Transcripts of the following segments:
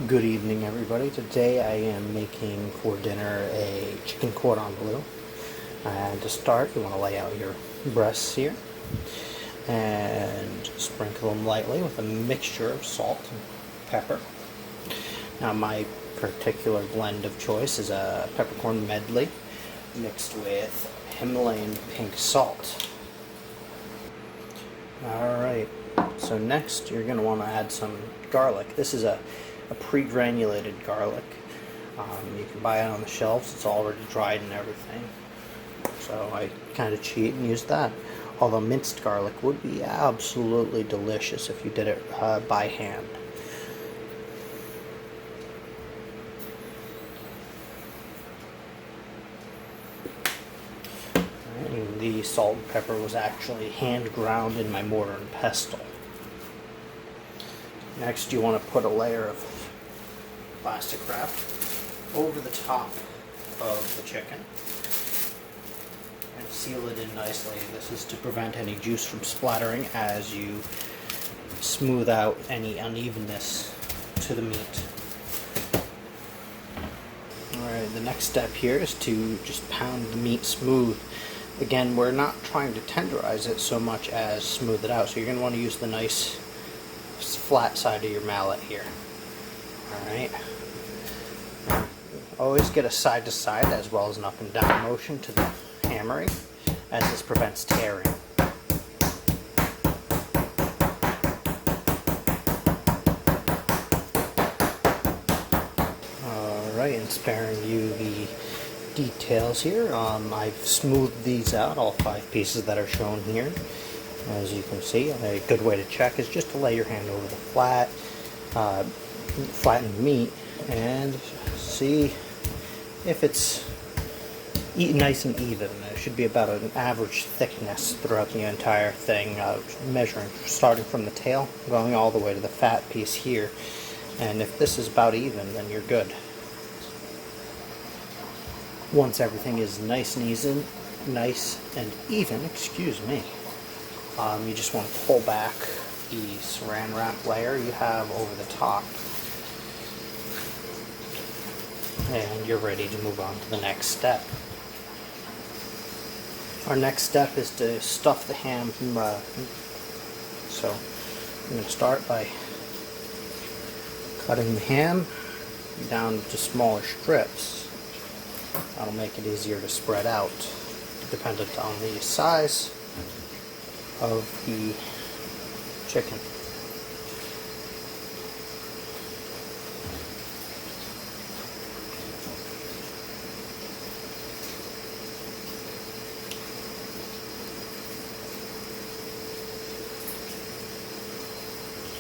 Good evening, everybody. Today I am making for dinner a chicken cordon bleu. And to start, you want to lay out your breasts here and sprinkle them lightly with a mixture of salt and pepper. Now, my particular blend of choice is a peppercorn medley mixed with Himalayan pink salt. Alright, so next you're going to want to add some garlic. This is a pre-granulated garlic. You can buy it on the shelves. It's already dried and everything. So I kind of cheat and use that. Although minced garlic would be absolutely delicious if you did it by hand. And the salt and pepper was actually hand ground in my mortar and pestle. Next, you want to put a layer of plastic wrap over the top of the chicken and seal it in nicely. This is to prevent any juice from splattering as you smooth out any unevenness to the meat. Alright, the next step here is to just pound the meat smooth. Again, we're not trying to tenderize it so much as smooth it out, so you're going to want to use the nice flat side of your mallet here. Alright. Always get a side to side as well as an up and down motion to the hammering, as this prevents tearing. Alright, and sparing you the details here, I've smoothed these out, all 5 pieces that are shown here. As you can see, a good way to check is just to lay your hand over the flattened meat and see if it's nice and even. It should be about an average thickness throughout the entire thing, measuring starting from the tail going all the way to the fat piece here. And if this is about even, then you're good. Once everything is nice and even, excuse me, you just want to pull back the saran wrap layer you have over the top, and you're ready to move on to the next step. Our next step is to stuff the ham. So I'm going to start by cutting the ham down into smaller strips. That'll make it easier to spread out, dependent on the size of the chicken.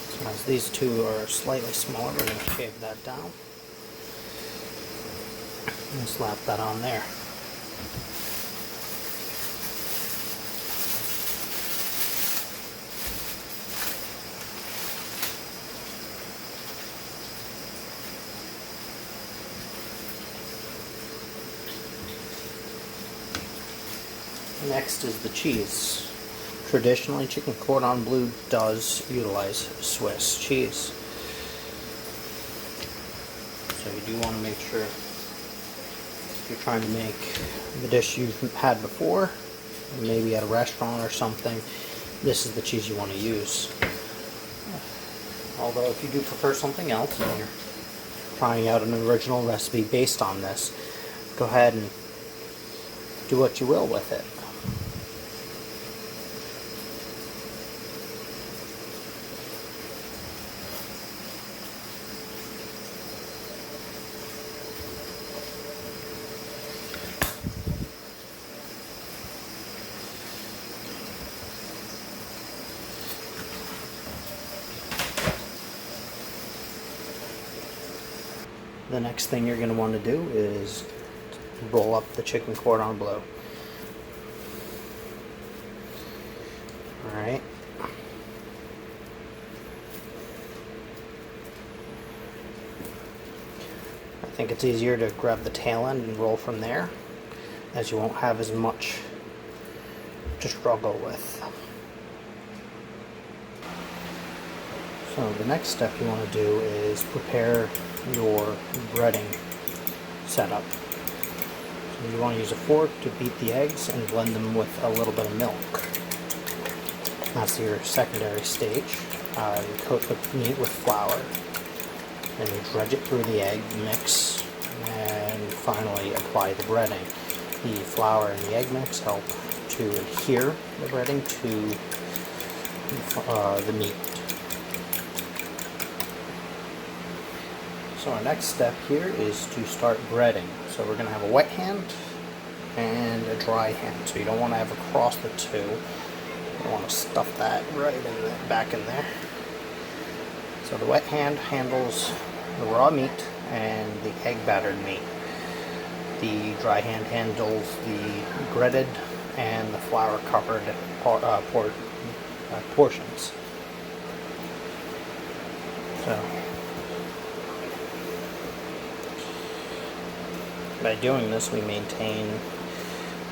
So as these two are slightly smaller, we're going to shave that down and slap that on there. Next is the cheese. Traditionally, chicken cordon bleu does utilize Swiss cheese. So you do want to make sure, if you're trying to make the dish you've had before, maybe at a restaurant or something, this is the cheese you want to use. Although if you do prefer something else and you're trying out an original recipe based on this, go ahead and do what you will with it. The next thing you're going to want to do is roll up the chicken cordon bleu. Alright. I think it's easier to grab the tail end and roll from there, as you won't have as much to struggle with. So the next step you want to do is prepare your breading setup. So you want to use a fork to beat the eggs and blend them with a little bit of milk. That's your secondary stage. You coat the meat with flour, and you dredge it through the egg mix, and finally apply the breading. The flour and the egg mix help to adhere the breading to the meat. So our next step here is to start breading. So we're going to have a wet hand and a dry hand. So you don't want to have a cross the two. You want to stuff that right in the back in there. So the wet hand handles the raw meat and the egg battered meat. The dry hand handles the breaded and the flour covered portions. So by doing this, we maintain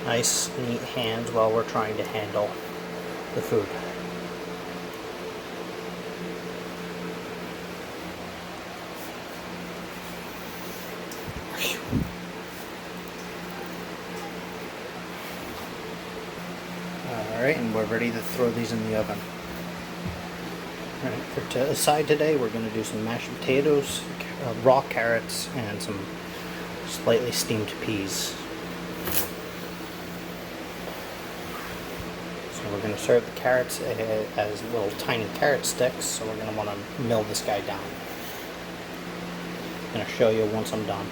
nice, neat hands while we're trying to handle the food. Alright, and we're ready to throw these in the oven. Alright, for the side today, we're going to do some mashed potatoes, raw carrots, and some slightly steamed peas. So we're going to serve the carrots as little tiny carrot sticks, so we're going to want to mill this guy down. I'm going to show you once I'm done.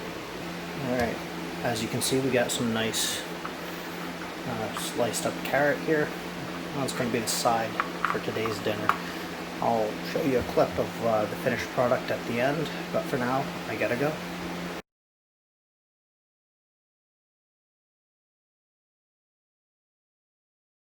Alright, as you can see, we got some nice sliced up carrot here. That's going to be the side for today's dinner. I'll show you a clip of the finished product at the end, but for now, I gotta go.